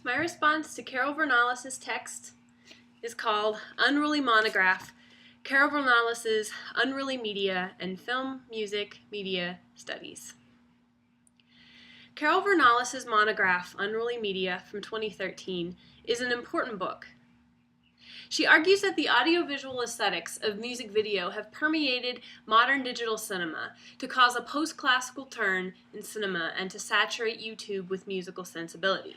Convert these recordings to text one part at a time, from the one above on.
My response to Carol Vernallis' text is called Unruly Monograph, Carol Vernallis' Unruly Media and Film, Music, Media Studies. Carol Vernallis' monograph, Unruly Media, from 2013, is an important book. She argues that the audiovisual aesthetics of music video have permeated modern digital cinema to cause a post-classical turn in cinema and to saturate YouTube with musical sensibility.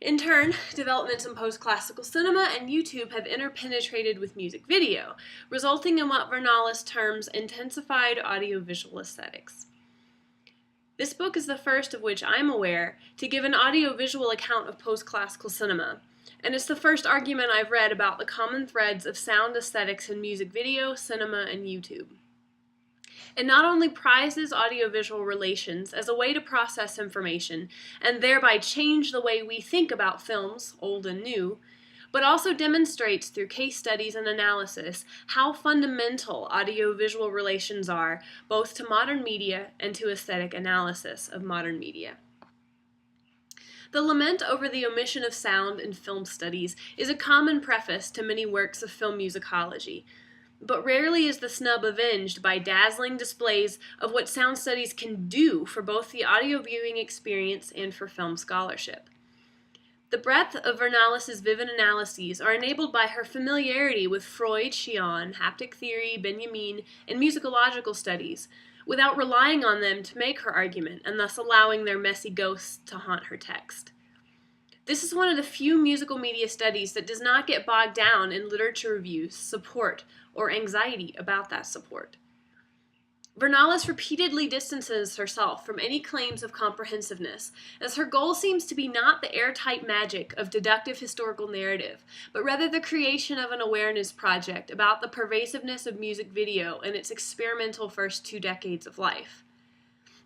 In turn, developments in post-classical cinema and YouTube have interpenetrated with music video, resulting in what Vernallis terms intensified audiovisual aesthetics. This book is the first of which I'm aware to give an audiovisual account of post-classical cinema, and it's the first argument I've read about the common threads of sound aesthetics in music video, cinema, and YouTube. It not only prizes audiovisual relations as a way to process information and thereby change the way we think about films, old and new, but also demonstrates through case studies and analysis how fundamental audiovisual relations are both to modern media and to aesthetic analysis of modern media. The lament over the omission of sound in film studies is a common preface to many works of film musicology, but rarely is the snub avenged by dazzling displays of what sound studies can do for both the audio viewing experience and for film scholarship. The breadth of Vernallis' vivid analyses are enabled by her familiarity with Freud, Schion, haptic theory, Benjamin, and musicological studies, without relying on them to make her argument and thus allowing their messy ghosts to haunt her text. This is one of the few musical media studies that does not get bogged down in literature reviews, support, or anxiety about that support. Vernallis repeatedly distances herself from any claims of comprehensiveness, as her goal seems to be not the airtight magic of deductive historical narrative, but rather the creation of an awareness project about the pervasiveness of music video in its experimental first 2 decades of life.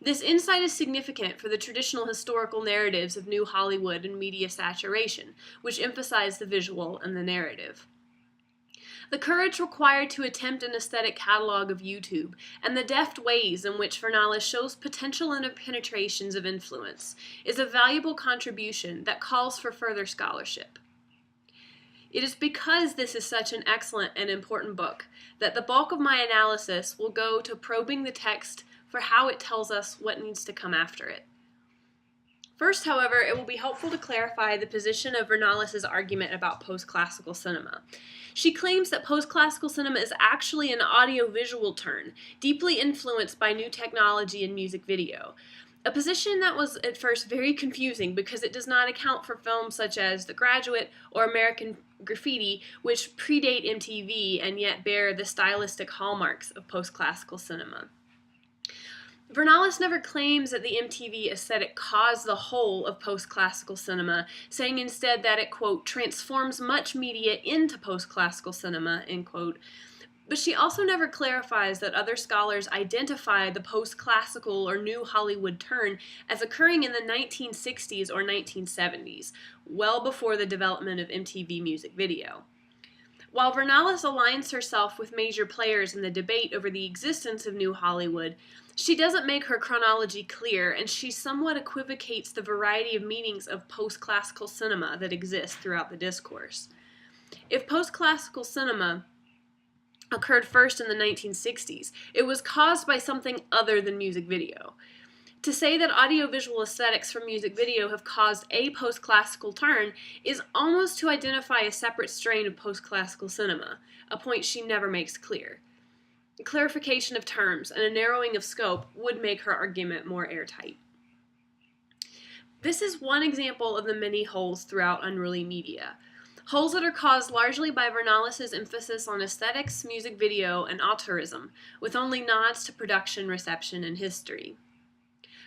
This insight is significant for the traditional historical narratives of New Hollywood and media saturation, which emphasize the visual and the narrative. The courage required to attempt an aesthetic catalog of YouTube, and the deft ways in which Vernallis shows potential interpenetrations of influence, is a valuable contribution that calls for further scholarship. It is because this is such an excellent and important book that the bulk of my analysis will go to probing the text for how it tells us what needs to come after it. First, however, it will be helpful to clarify the position of Vernallis' argument about post-classical cinema. She claims that post-classical cinema is actually an audiovisual turn, deeply influenced by new technology in music video. A position that was at first very confusing because it does not account for films such as The Graduate or American Graffiti, which predate MTV and yet bear the stylistic hallmarks of post-classical cinema. Vernallis never claims that the MTV aesthetic caused the whole of post-classical cinema, saying instead that it, quote, transforms much media into post-classical cinema, end quote. But she also never clarifies that other scholars identify the post-classical or new Hollywood turn as occurring in the 1960s or 1970s, well before the development of MTV music video. While Vernallis aligns herself with major players in the debate over the existence of New Hollywood, she doesn't make her chronology clear, and she somewhat equivocates the variety of meanings of post-classical cinema that exist throughout the discourse. If post-classical cinema occurred first in the 1960s, it was caused by something other than music video. To say that audiovisual aesthetics from music video have caused a post-classical turn is almost to identify a separate strain of post-classical cinema, a point she never makes clear. A clarification of terms and a narrowing of scope would make her argument more airtight. This is one example of the many holes throughout Unruly Media. Holes that are caused largely by Vernallis' emphasis on aesthetics, music video, and auteurism, with only nods to production, reception, and history.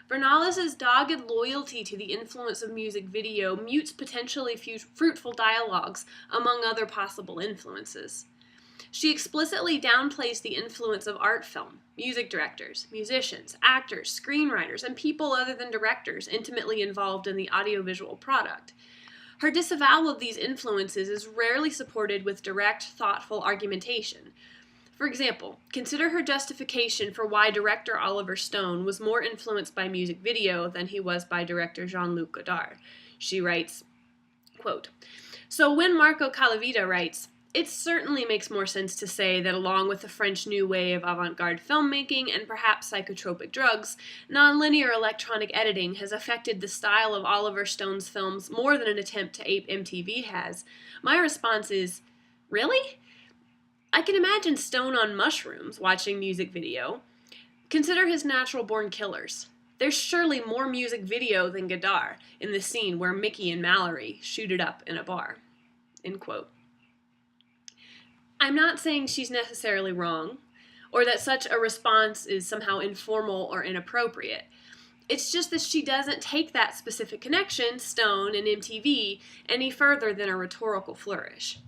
Vernallis' dogged loyalty to the influence of music video mutes potentially fruitful dialogues among other possible influences. She explicitly downplays the influence of art film, music directors, musicians, actors, screenwriters, and people other than directors intimately involved in the audiovisual product. Her disavowal of these influences is rarely supported with direct, thoughtful argumentation. For example, consider her justification for why director Oliver Stone was more influenced by music video than he was by director Jean-Luc Godard. She writes, quote, "So when Marco Calavita writes, it certainly makes more sense to say that along with the French New Wave of avant-garde filmmaking and perhaps psychotropic drugs, nonlinear electronic editing has affected the style of Oliver Stone's films more than an attempt to ape MTV has. My response is, really? I can imagine Stone on mushrooms watching music video. Consider his Natural Born Killers. There's surely more music video than Godard in the scene where Mickey and Mallory shoot it up in a bar." End quote. I'm not saying she's necessarily wrong, or that such a response is somehow informal or inappropriate. It's just that she doesn't take that specific connection, Stone and MTV, any further than a rhetorical flourish.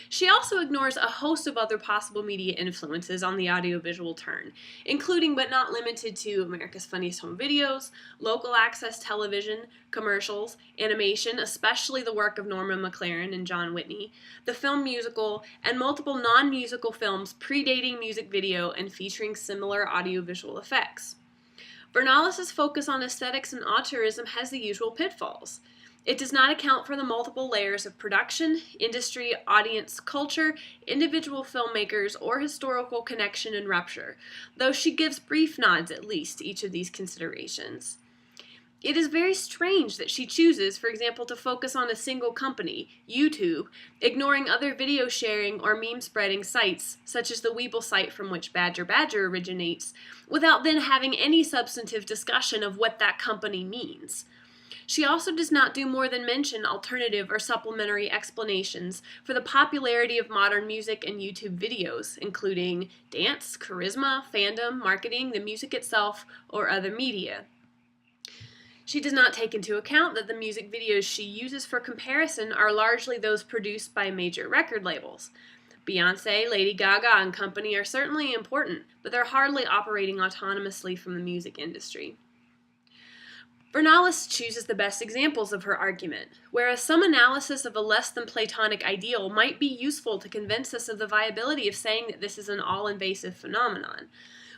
She also ignores a host of other possible media influences on the audiovisual turn, including but not limited to America's Funniest Home Videos, local access television, commercials, animation, especially the work of Norma McLaren and John Whitney, the film musical, and multiple non-musical films predating music video and featuring similar audiovisual effects. Vernallis' focus on aesthetics and auteurism has the usual pitfalls. It does not account for the multiple layers of production, industry, audience, culture, individual filmmakers, or historical connection and rupture, though she gives brief nods at least to each of these considerations. It is very strange that she chooses, for example, to focus on a single company, YouTube, ignoring other video sharing or meme spreading sites, such as the Weeble site from which Badger Badger originates, without then having any substantive discussion of what that company means. She also does not do more than mention alternative or supplementary explanations for the popularity of modern music and YouTube videos, including dance, charisma, fandom, marketing, the music itself, or other media. She does not take into account that the music videos she uses for comparison are largely those produced by major record labels. Beyoncé, Lady Gaga, and company are certainly important, but they're hardly operating autonomously from the music industry. Vernallis chooses the best examples of her argument, whereas some analysis of a less than Platonic ideal might be useful to convince us of the viability of saying that this is an all-invasive phenomenon.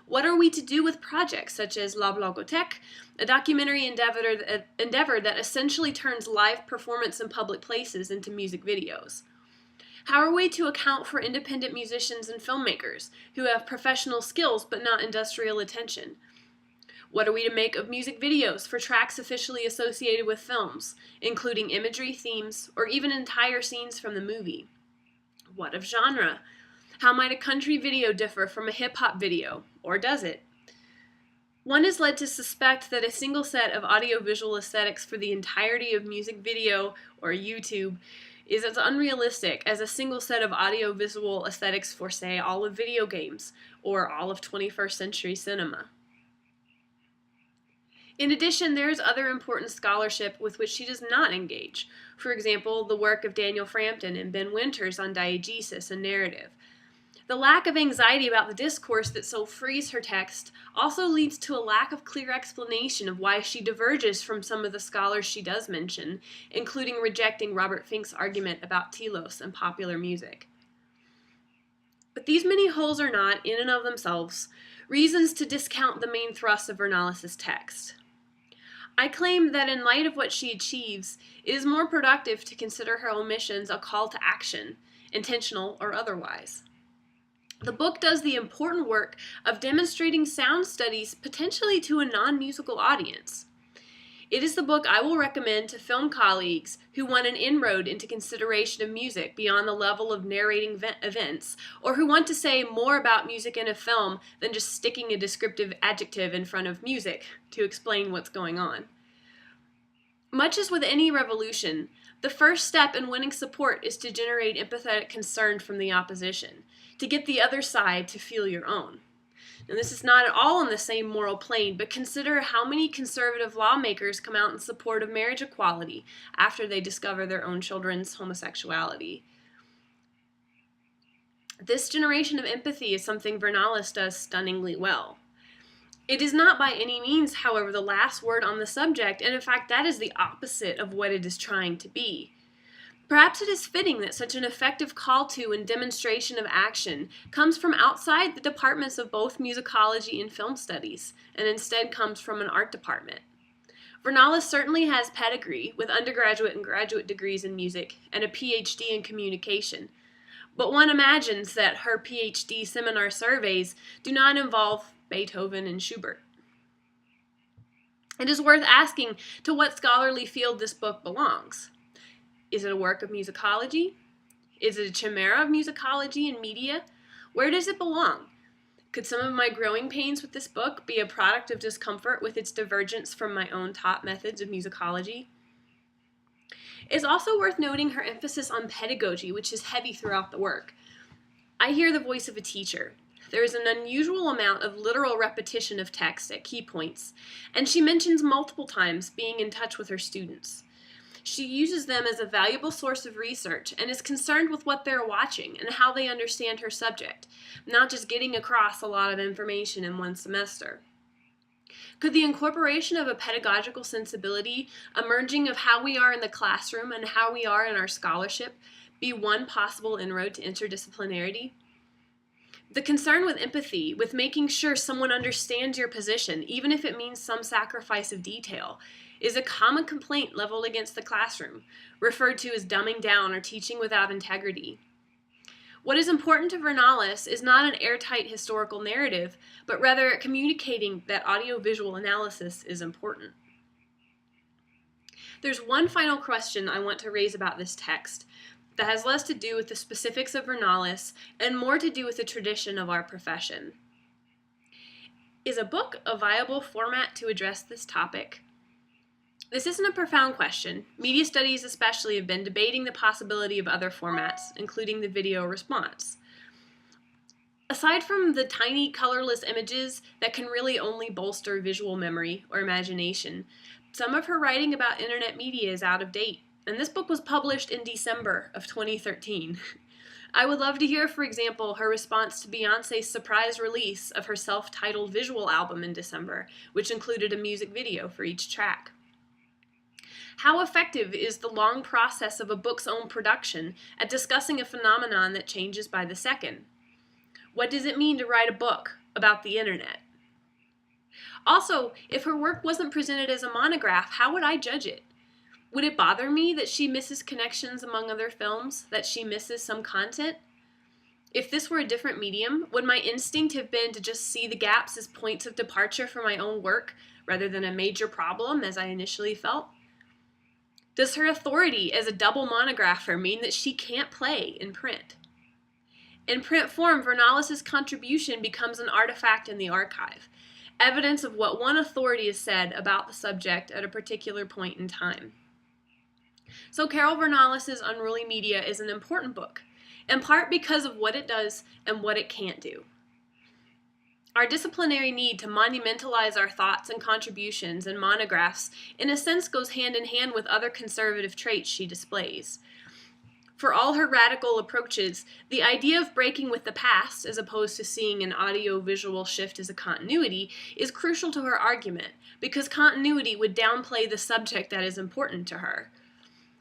What are we to do with projects such as La Blogothèque, a documentary endeavor that essentially turns live performance in public places into music videos? How are we to account for independent musicians and filmmakers who have professional skills but not industrial attention? What are we to make of music videos for tracks officially associated with films, including imagery, themes, or even entire scenes from the movie? What of genre? How might a country video differ from a hip-hop video, or does it? One is led to suspect that a single set of audiovisual aesthetics for the entirety of music video, or YouTube, is as unrealistic as a single set of audiovisual aesthetics for, say, all of video games, or all of 21st century cinema. In addition, there is other important scholarship with which she does not engage. For example, the work of Daniel Frampton and Ben Winters on diegesis and narrative. The lack of anxiety about the discourse that so frees her text also leads to a lack of clear explanation of why she diverges from some of the scholars she does mention, including rejecting Robert Fink's argument about telos and popular music. But these many holes are not, in and of themselves, reasons to discount the main thrust of Vernallis' text. I claim that in light of what she achieves, it is more productive to consider her omissions a call to action, intentional or otherwise. The book does the important work of demonstrating sound studies potentially to a non-musical audience. It is the book I will recommend to film colleagues who want an inroad into consideration of music beyond the level of narrating events, or who want to say more about music in a film than just sticking a descriptive adjective in front of music to explain what's going on. Much as with any revolution, the first step in winning support is to generate empathetic concern from the opposition, to get the other side to feel your own. And this is not at all on the same moral plane, but consider how many conservative lawmakers come out in support of marriage equality after they discover their own children's homosexuality. This generation of empathy is something Vernallis does stunningly well. It is not by any means, however, the last word on the subject, and in fact that is the opposite of what it is trying to be. Perhaps it is fitting that such an effective call to and demonstration of action comes from outside the departments of both musicology and film studies, and instead comes from an art department. Vernallis certainly has pedigree with undergraduate and graduate degrees in music and a PhD in communication, but one imagines that her PhD seminar surveys do not involve Beethoven and Schubert. It is worth asking to what scholarly field this book belongs. Is it a work of musicology? Is it a chimera of musicology and media? Where does it belong? Could some of my growing pains with this book be a product of discomfort with its divergence from my own taught methods of musicology? It's also worth noting her emphasis on pedagogy, which is heavy throughout the work. I hear the voice of a teacher. There is an unusual amount of literal repetition of text at key points, and she mentions multiple times being in touch with her students. She uses them as a valuable source of research and is concerned with what they're watching and how they understand her subject, not just getting across a lot of information in one semester. Could the incorporation of a pedagogical sensibility emerging of how we are in the classroom and how we are in our scholarship be one possible inroad to interdisciplinarity? The concern with empathy, with making sure someone understands your position, even if it means some sacrifice of detail, is a common complaint leveled against the classroom, referred to as dumbing down or teaching without integrity. What is important to Vernallis is not an airtight historical narrative, but rather communicating that audiovisual analysis is important. There's one final question I want to raise about this text that has less to do with the specifics of Vernallis and more to do with the tradition of our profession. Is a book a viable format to address this topic? This isn't a profound question. Media studies especially have been debating the possibility of other formats, including the video response. Aside from the tiny colorless images that can really only bolster visual memory or imagination, some of her writing about internet media is out of date, and this book was published in December of 2013. I would love to hear, for example, her response to Beyoncé's surprise release of her self-titled visual album in December, which included a music video for each track. How effective is the long process of a book's own production at discussing a phenomenon that changes by the second? What does it mean to write a book about the internet? Also, if her work wasn't presented as a monograph, how would I judge it? Would it bother me that she misses connections among other films, that she misses some content? If this were a different medium, would my instinct have been to just see the gaps as points of departure for my own work, rather than a major problem, as I initially felt? Does her authority as a double monographer mean that she can't play in print? In print form, Vernallis' contribution becomes an artifact in the archive, evidence of what one authority has said about the subject at a particular point in time. So Carol Vernallis' Unruly Media is an important book, in part because of what it does and what it can't do. Our disciplinary need to monumentalize our thoughts and contributions and monographs in a sense goes hand in hand with other conservative traits she displays. For all her radical approaches, the idea of breaking with the past, as opposed to seeing an audio-visual shift as a continuity, is crucial to her argument, because continuity would downplay the subject that is important to her.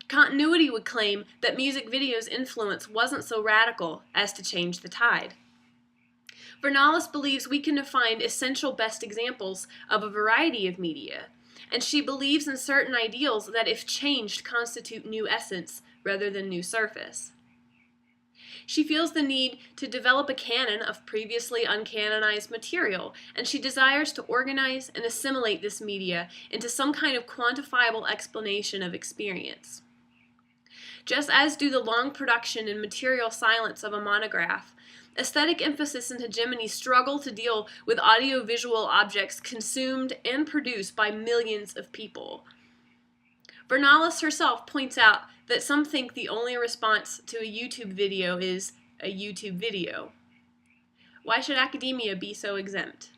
Continuity would claim that music video's influence wasn't so radical as to change the tide. Vernallis believes we can define essential best examples of a variety of media, and she believes in certain ideals that, if changed, constitute new essence rather than new surface. She feels the need to develop a canon of previously uncanonized material, and she desires to organize and assimilate this media into some kind of quantifiable explanation of experience. Just as do the long production and material silence of a monograph, aesthetic emphasis and hegemony struggle to deal with audiovisual objects consumed and produced by millions of people. Vernallis herself points out that some think the only response to a YouTube video is a YouTube video. Why should academia be so exempt?